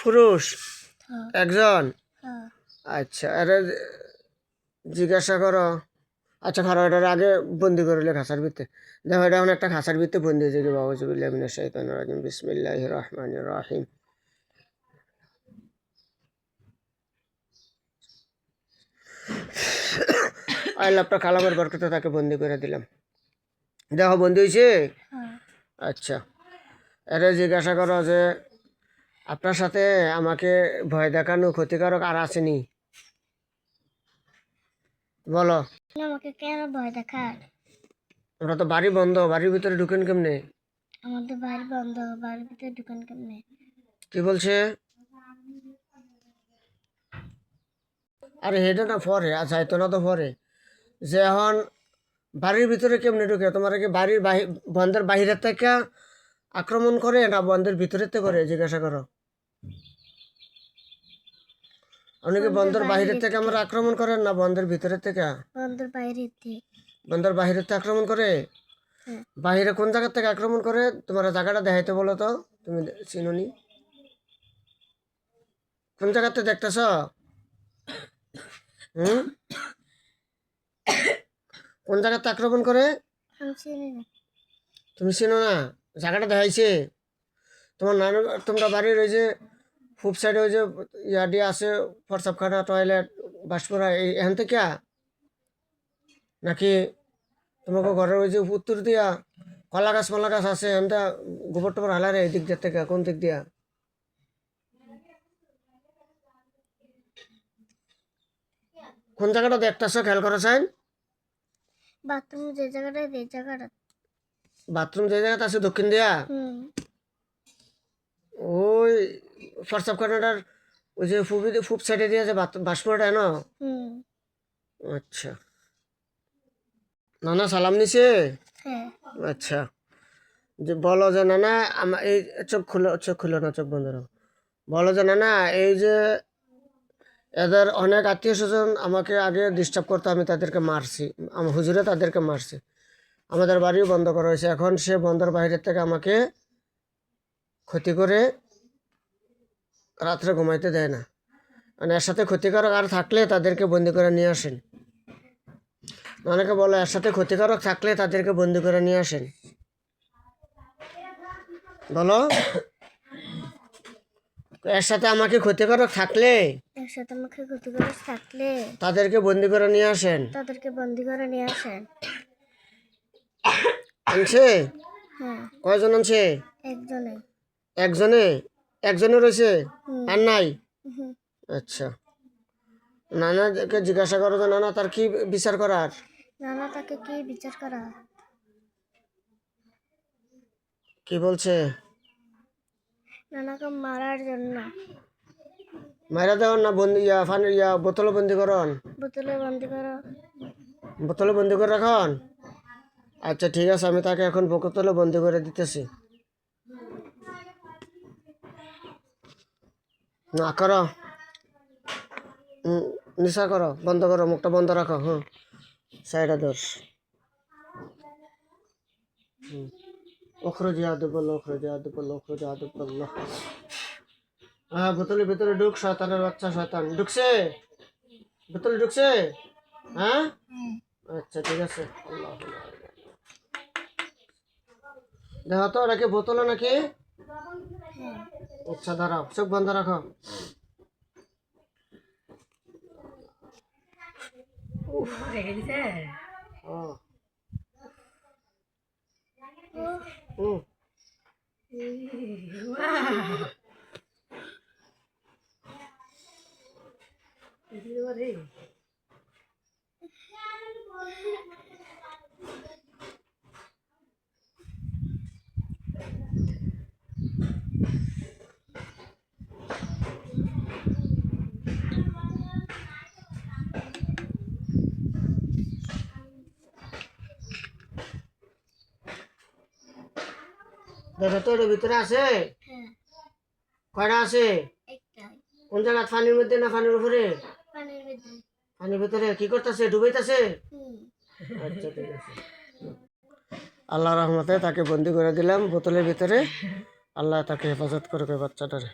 পুরুষ হ্যাঁ একজন? হ্যাঁ আচ্ছা, এরা জিজ্ঞাসা করো। আচ্ছা খারাপ, এটার আগে বন্দি করলে খাঁচার ভিতরে দেখো, এটা এখন একটা খাঁচার ভিতরে বন্দি হয়েছে কি বাবু মিনাশ শাইতানির রাজিম বিসমিল্লাহির রহমানির রহিম। আল্লাহ আপনার কালামের বরকতে তাকে বন্দি করে দিলাম। দেখো বন্দি হয়েছে। হ্যাঁ আচ্ছা, এরা জিজ্ঞাসা করো যে আপনার সাথে আমাকে ভয় দেখানো ক্ষতিকারক আর আসেনি, বলো। আমাকে কেন ভয় দেখার? ওরা তো বাড়ি বন্ধ, বাড়ির ভিতরে ঢুকেন কেমনে? আমাদের বাড়ি বন্ধ, বাড়ির ভিতরে দোকান কেমনে? কি বলছে? আরে হেঁটে না পরে, আর যাইতো না তো পরে, যে এখন বাড়ির ভিতরে কেমনে ঢুকে? তোমার কি বাড়ির বন্ধের বাহিরের থেকে আক্রমণ করে না বন্ধের ভিতরের থেকে করে? জিজ্ঞাসা করো। আপনি কি বন্ধের বাহিরের থেকে আমরা আক্রমণ করেন না বন্ধের ভিতরের থেকে? বন্ধের বাইরে থেকে। বন্ধের বাহিরের থেকে আক্রমণ করে? হ্যাঁ বাহিরে কোন জায়গার থেকে আক্রমণ করে? তোমার জায়গাটা দেখাইতে বলো তো, তুমি চিনুনি কোন জায়গাতে দেখতেছ? হুম, কোন জায়গাতে আক্রমণ করে? আমি চিনি না। তুমি চিনো না? জায়গাটা দেখাইছে তোমার নানু। তোমরা বাড়ির ওই যে পূব সাইডে ওই যে ইয়াডি আছে, প্রসাবখানা, টয়লেট, বাসপুরা, এই এখান থেকে নাকি তোমাকে ঘরের ওই যে উত্তর দিয়া কলা গাছ মালা গাছ আছে, এখানটা গোবর টোবর হালারে এই দিক দিয়ে থেকে? কোন দিক দিয়া? কোন জায়গাটা দেখতেছ খেয়াল করো সাইন? বাথরুম যে জায়গাটা, যে জায়গাটা। বাথরুম যে জায়গাতে আছে দক্ষিণ দিয়া, ওই প্রসাবখানাটার ওই যে পূব সাইডে দিয়ে যে বাসপুরাটা না? আচ্ছা, নানা সালাম নিছে? হ্যাঁ আচ্ছা, যে বলো যে নানা আমার এই চোখ খুলো, চোখ খুলো না, চোখ বন্ধ রাখো। বলো যে নানা এই যে এদের অনেক আত্মীয় স্বজন আমাকে আগে ডিস্টার্ব করতো, আমি তাদেরকে মারছি, আমার হুজুরে তাদেরকে মারছি, আমাদের বাড়িও বন্ধ করা হয়েছে, এখন সে বন্ধের বাইরের থেকে আমাকে ক্ষতি করে রাত্রে ঘুমাইতে দেয় না। মানে এর সাথে ক্ষতিকারক আর থাকলে তাদেরকে বন্দি করে নিয়ে আসেন। অনেকে বলো এর সাথে ক্ষতিকারক থাকলে তাদেরকে বন্দি করে নিয়ে আসেন, বলো। এর সাথে আমাকে ক্ষতিকারক থাকলে, এর সাথে আমাকে ক্ষতিকারক থাকলে তাদেরকে বন্দি করে নিয়ে আসেন। তাদেরকে বন্দি করে নিয়ে আসেন। আনছে? হ্যাঁ কয়জন আনছে? একজনে। একজনে? একজনে রয়েছে আর নাই? আচ্ছা, নানাকে জিজ্ঞাসা করো যে নানা তার কি বিচার করার? নানা তাকে কি বিচার করা? কি বলছে? নানাকে মারার জন্য। মাইরা দেওয়ান না বন্দি ফানি বোতলে বন্দি করন? বোতলে বন্দি করো। বোতলে বন্দি করে রাখন? আচ্ছা ঠিক আছে, আমি তাকে এখন বোতলে বন্দি করে দিতেছি। না করো, নিশা করো, বন্ধ করো, মুখটা বন্ধ রাখো। হুম, সাইডা দোষ। ওখরো জিয়াদ বললো, ওখরো জিয়াদ বললো, ওখরো জিয়াদ বললো। হ্যাঁ, বোতলের ভিতরে ঢুক, শয়তানের বাচ্চা, শয়তান ঢুকছে, বোতলে ঢুকছে। হ্যাঁ আচ্ছা ঠিক আছে। আল্লাহ দেখো তো নাকি বোতলে নাকি? আচ্ছা দাঁড়াও, চোখ বন্ধ রাখো। রেখে দিছে। দেখো তো এর ভিতরে আছে হ্যাঁ কয়টা আছে? একটাই। কোন জায়গা? পানির মধ্যে না পানির উপরে? পানির ভিতরে। পানির ভিতরে কি করতেছে? ডুবাইতেছে? আচ্ছা ঠিক আছে। আল্লাহ রহমতে তাকে বন্দি করে দিলাম বোতলের ভিতরে। আল্লাহ তাকে হেফাজত করবে বাচ্চাটারে।